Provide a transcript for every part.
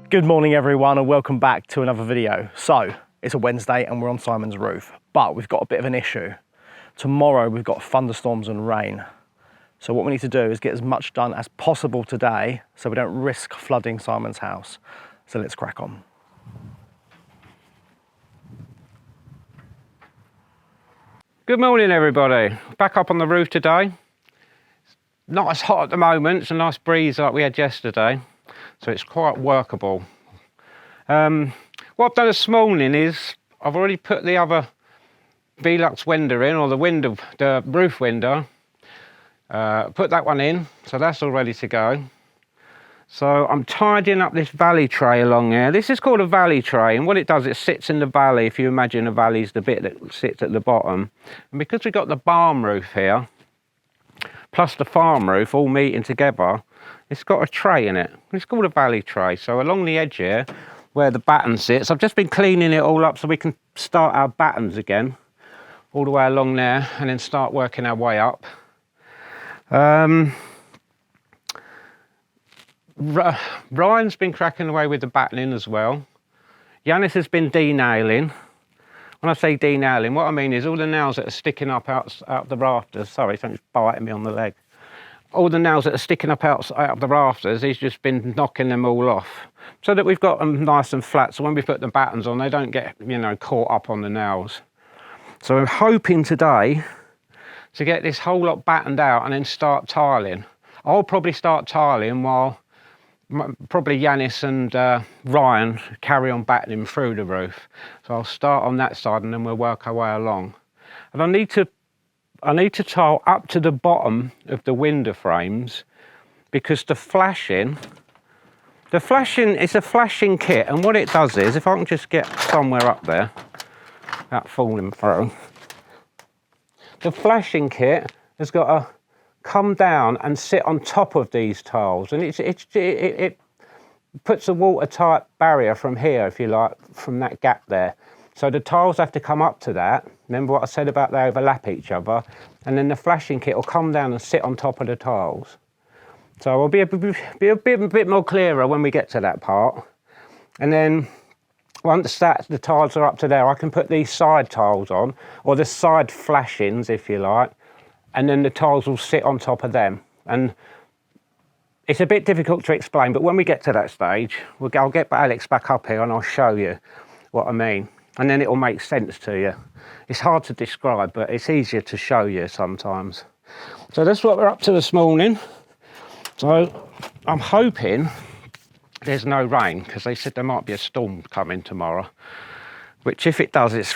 Good morning everyone and welcome back to another video. So it's a Wednesday and we're on Simon's roof, but we've got a bit of an issue. Tomorrow we've got thunderstorms and rain. So what we need to do is get as much done as possible today so we don't risk flooding Simon's house. So let's crack on. Good morning everybody. Back up on the roof today. Not as hot at the moment, it's a nice breeze like we had yesterday. So it's quite workable. What I've done this morning is I've already put the other Velux window in, or the roof window. Put that one in, so that's all ready to go. So I'm tidying up this valley tray along there. This is called a valley tray, and what it does, it sits in the valley. If you imagine a valley is the bit that sits at the bottom. And because we've got the barn roof here, plus the farm roof all meeting together, it's got a tray in it. It's called a valley tray. So along the edge here, where the batten sits, I've just been cleaning it all up so we can start our battens again, all the way along there, and then start working our way up. Ryan's been cracking away with the battening as well. Yanis has been denailing. When I say denailing, what I mean is all the nails that are sticking up out the rafters. Sorry, something's biting me on the leg. All the nails that are sticking up out of the rafters, he's just been knocking them all off so that we've got them nice and flat, so when we put the battens on they don't get, you know, caught up on the nails. So I'm hoping today to get this whole lot battened out and then start tiling. I'll probably start tiling while probably Yanis and Ryan carry on battening through the roof. So I'll start on that side and then we'll work our way along. And I need to tile up to the bottom of the window frames because the flashing is a flashing kit, and what it does is, if I can just get somewhere up there without falling through, the flashing kit has got to come down and sit on top of these tiles, and it puts a watertight barrier from here, if you like, from that gap there. So the tiles have to come up to that. Remember what I said about they overlap each other? And then the flashing kit will come down and sit on top of the tiles. So it'll be a bit more clearer when we get to that part. And then once the tiles are up to there, I can put these side tiles on, or the side flashings, if you like, and then the tiles will sit on top of them. And it's a bit difficult to explain, but when we get to that stage, I'll get Alex back up here and I'll show you what I mean. And then it will make sense to you. It's hard to describe, but it's easier to show you sometimes. So that's what we're up to this morning. So I'm hoping there's no rain, because they said there might be a storm coming tomorrow, which if it does, it's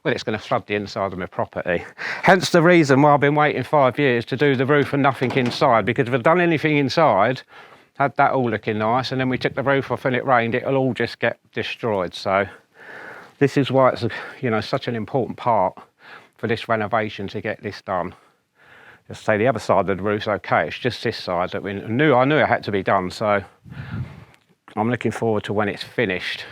going to flood the inside of my property. Hence the reason why I've been waiting 5 years to do the roof and nothing inside, because if I'd done anything inside, had that all looking nice, and then we took the roof off and it rained, it'll all just get destroyed. So this is why it's, you know, such an important part for this renovation to get this done. Just say the other side of the roof's okay, it's just this side that I knew it had to be done. So I'm looking forward to when it's finished,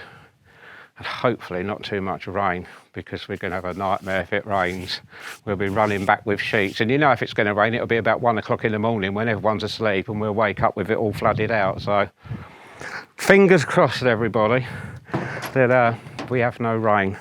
and hopefully not too much rain, because we're going to have a nightmare if it rains. We'll be running back with sheets, and you know if it's going to rain, it'll be about 1 o'clock in the morning when everyone's asleep, and we'll wake up with it all flooded out. So fingers crossed everybody that we have no rain.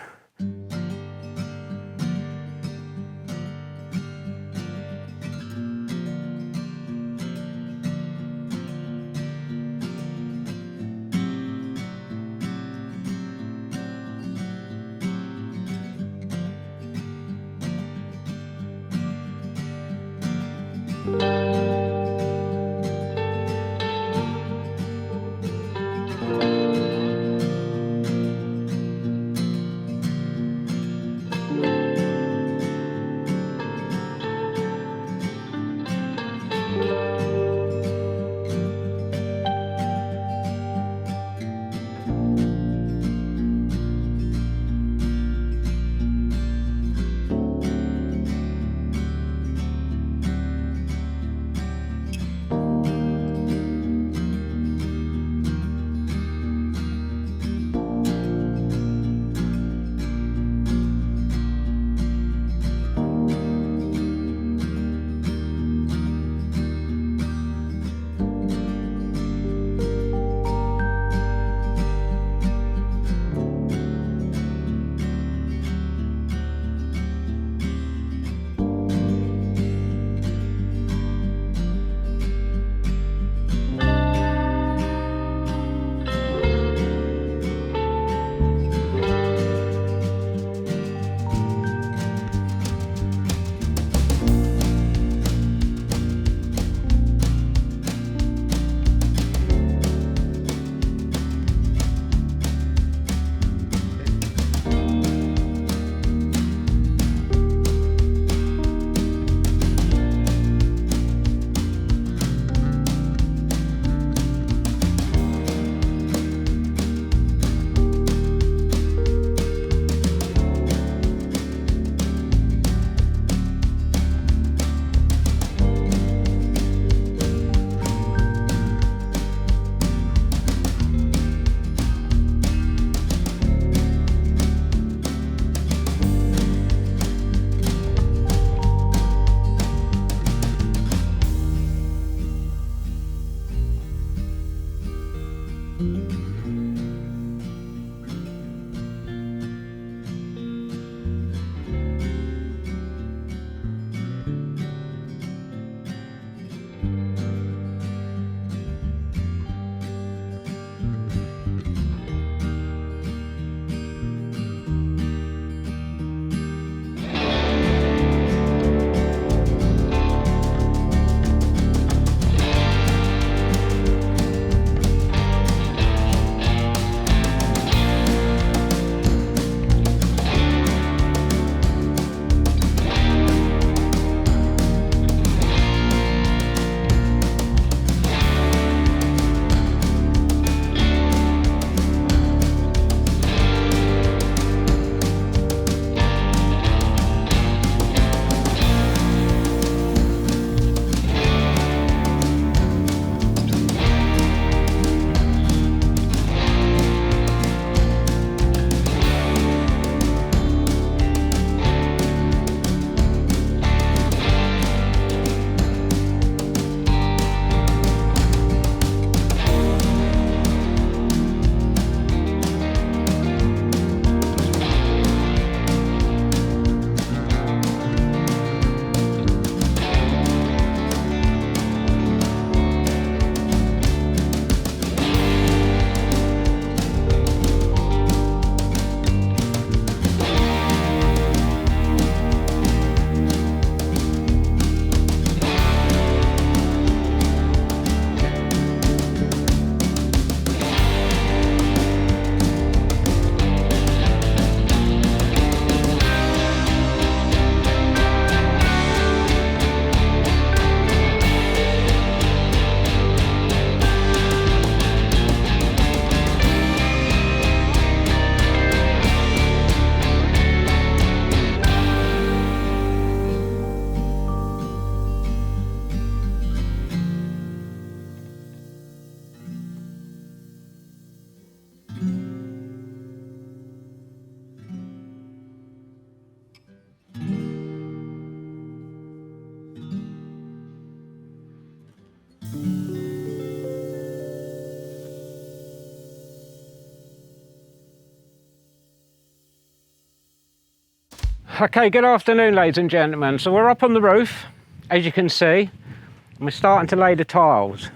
Okay, good afternoon, ladies and gentlemen. So we're up on the roof, as you can see, and we're starting to lay the tiles.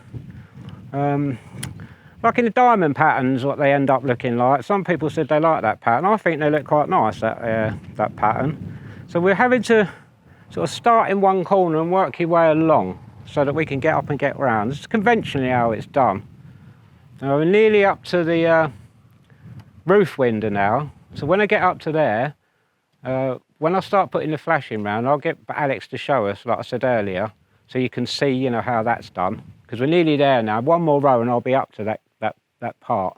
Like in the diamond patterns, what they end up looking like. Some people said they like that pattern. I think they look quite nice, that pattern. So we're having to sort of start in one corner and work your way along so that we can get up and get round. This is conventionally how it's done. Now we're nearly up to the roof window now. So when I get up to there, when I start putting the flashing round, I'll get Alex to show us, like I said earlier, so you can see, you know, how that's done. Because we're nearly there now. One more row and I'll be up to that part.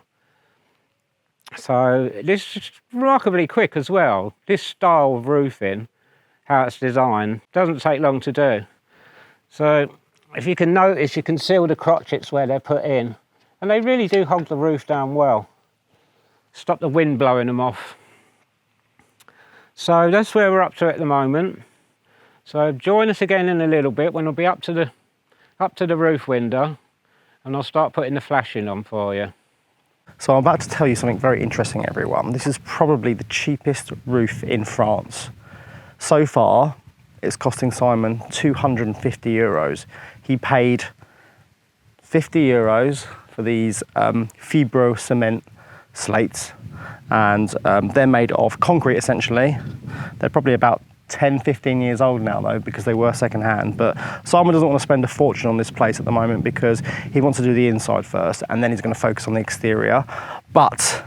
So this is remarkably quick as well. This style of roofing, how it's designed, doesn't take long to do. So if you can notice, you can see all the crotchets where they're put in, and they really do hold the roof down well. Stop the wind blowing them off. So that's where we're up to at the moment. So join us again in a little bit when I'll be up to the roof window, and I'll start putting the flashing on for you. So I'm about to tell you something very interesting, everyone. This is probably the cheapest roof in France. So far, it's costing Simon 250 euros. He paid 50 euros for these Fibro cement slates, and they're made of concrete essentially. They're probably about 10-15 years old now though, because they were second hand. But Simon doesn't want to spend a fortune on this place at the moment because he wants to do the inside first and then he's going to focus on the exterior. But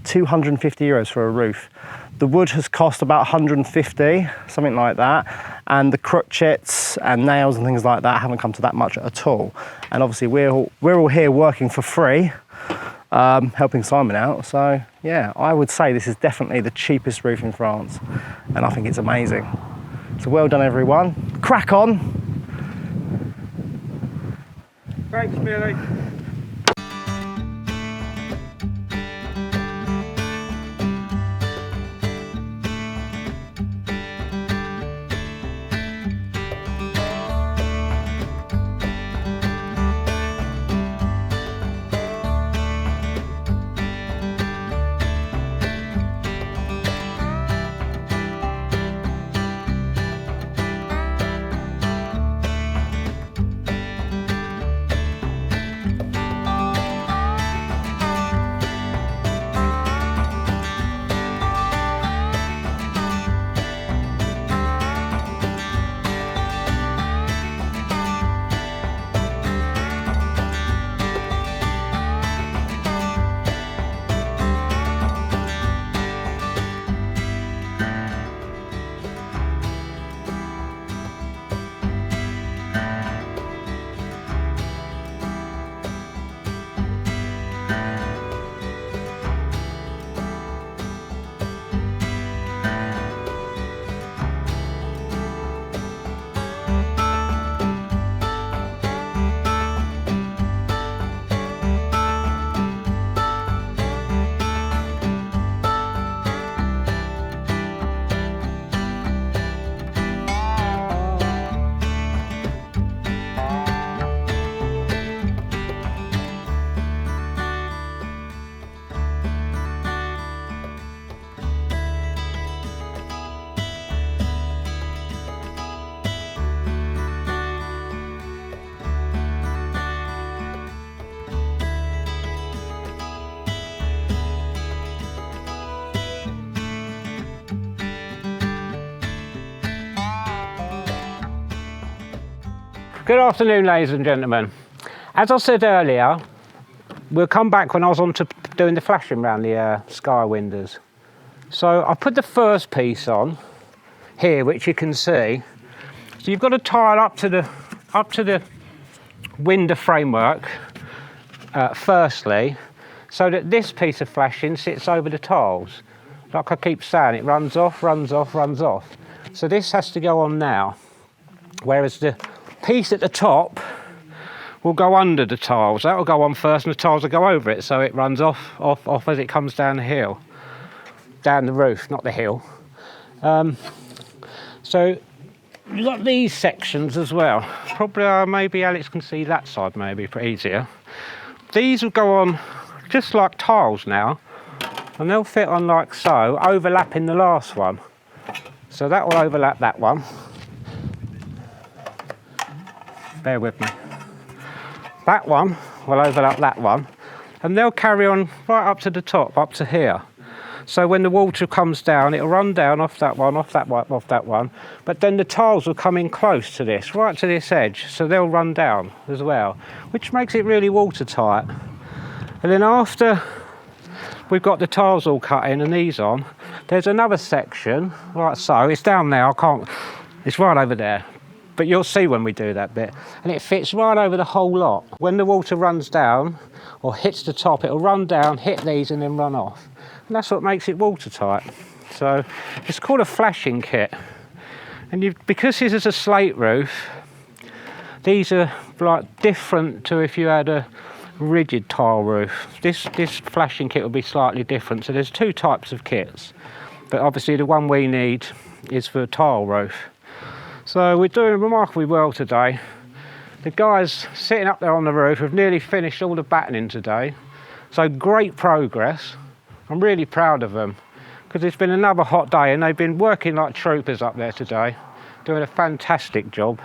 250 euros for a roof. The wood has cost about 150, something like that, and the crotchets and nails and things like that haven't come to that much at all. And obviously we're all here working for free, helping Simon out. So yeah, I would say this is definitely the cheapest roof in France, and I think it's amazing. So well done, everyone. Crack on. Thanks, Billy. Good afternoon, ladies and gentlemen. As I said earlier, we'll come back when I was on to doing the flashing around the sky windows. So I put the first piece on here, which you can see. So you've got to tile up to the window framework firstly, so that this piece of flashing sits over the tiles. Like I keep saying, it runs off, runs off, runs off. So this has to go on now, whereas the piece at the top will go under the tiles. That will go on first and the tiles will go over it, so it runs off as it comes down the hill. Down the roof, not the hill. So you've got these sections as well. Probably maybe Alex can see that side maybe for easier. These will go on just like tiles now, and they'll fit on like so, overlapping the last one. So that will overlap that one. Bear with me. That one will overlap that one, and they'll carry on right up to the top, up to here. So when the water comes down, it'll run down off that one, off that one, off that one. But then the tiles will come in close to this, right to this edge. So they'll run down as well, which makes it really watertight. And then after we've got the tiles all cut in and these on, there's another section, like so. It's down there, I can't, it's right over there. But you'll see when we do that bit. And it fits right over the whole lot. When the water runs down, or hits the top, it'll run down, hit these and then run off. And that's what makes it watertight. So it's called a flashing kit. And because this is a slate roof, these are like different to if you had a rigid tile roof. This flashing kit will be slightly different. So there's two types of kits. But obviously the one we need is for a tile roof. So we're doing remarkably well today. The guys sitting up there on the roof have nearly finished all the battening today. So great progress. I'm really proud of them because it's been another hot day and they've been working like troopers up there today, doing a fantastic job.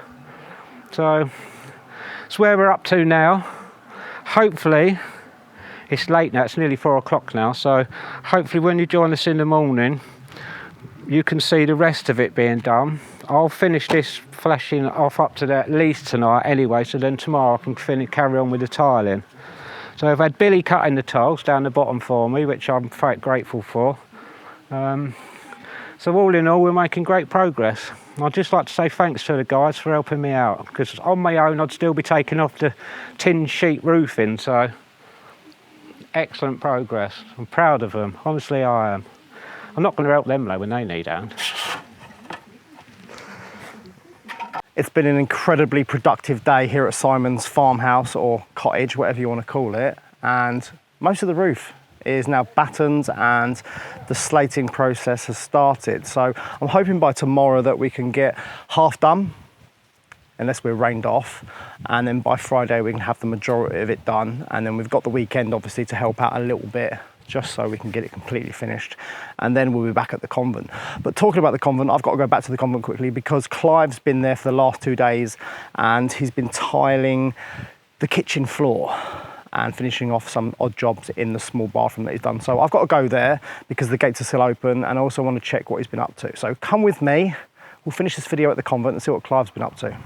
So that's where we're up to now. Hopefully, it's late now, it's nearly 4 o'clock now, so hopefully when you join us in the morning, you can see the rest of it being done. I'll finish this flashing off up to at least tonight anyway, so then tomorrow I can carry on with the tiling. So I've had Billy cutting the tiles down the bottom for me, which I'm quite grateful for. So all in all, we're making great progress. I'd just like to say thanks to the guys for helping me out, because on my own I'd still be taking off the tin sheet roofing, so excellent progress. I'm proud of them, honestly I am. I'm not going to help them though when they need a hand. It's been an incredibly productive day here at Simon's farmhouse or cottage, whatever you want to call it. And most of the roof is now battened and the slating process has started. So I'm hoping by tomorrow that we can get half done, unless we're rained off. And then by Friday we can have the majority of it done. And then we've got the weekend obviously to help out a little bit, just so we can get it completely finished, and then we'll be back at the convent. But talking about the convent, I've got to go back to the convent quickly because Clive's been there for the last 2 days and he's been tiling the kitchen floor and finishing off some odd jobs in the small bathroom that he's done. So I've got to go there because the gates are still open, and I also want to check what he's been up to. So come with me, we'll finish this video at the convent and see what Clive's been up to.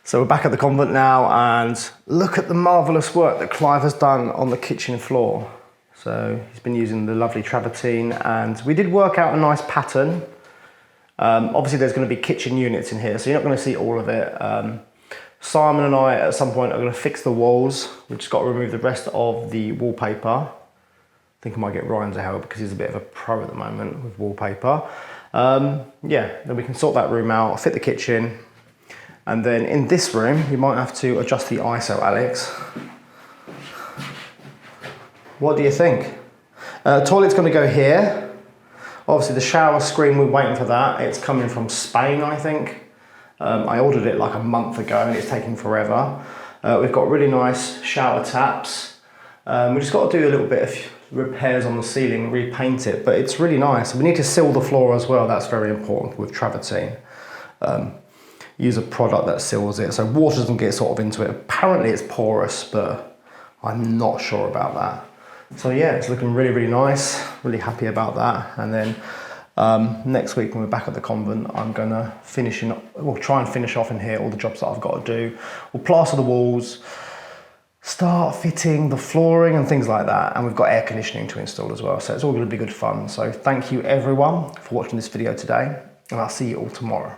So we're back at the convent now, and look at the marvellous work that Clive has done on the kitchen floor. So he's been using the lovely travertine, and we did work out a nice pattern. Obviously there's going to be kitchen units in here, so you're not going to see all of it. Simon and I at some point are going to fix the walls. We've just got to remove the rest of the wallpaper. I think I might get Ryan to help because he's a bit of a pro at the moment with wallpaper. Yeah, then we can sort that room out, fit the kitchen. And then in this room, you might have to adjust the ISO, Alex. What do you think? Toilet's going to go here. Obviously the shower screen, we're waiting for that. It's coming from Spain, I think. I ordered it like a month ago and it's taking forever. We've got really nice shower taps. We just got to do a little bit of repairs on the ceiling, repaint it, but it's really nice. We need to seal the floor as well. That's very important with travertine. Use a product that seals it so water doesn't get sort of into it. Apparently it's porous, but I'm not sure about that. So yeah, it's looking really, really nice. Really happy about that. And then next week when we're back at the convent, I'm gonna try and finish off in here all the jobs that I've got to do. We'll plaster the walls, start fitting the flooring and things like that. And we've got air conditioning to install as well. So it's all going to be good fun. So thank you everyone for watching this video today, and I'll see you all tomorrow.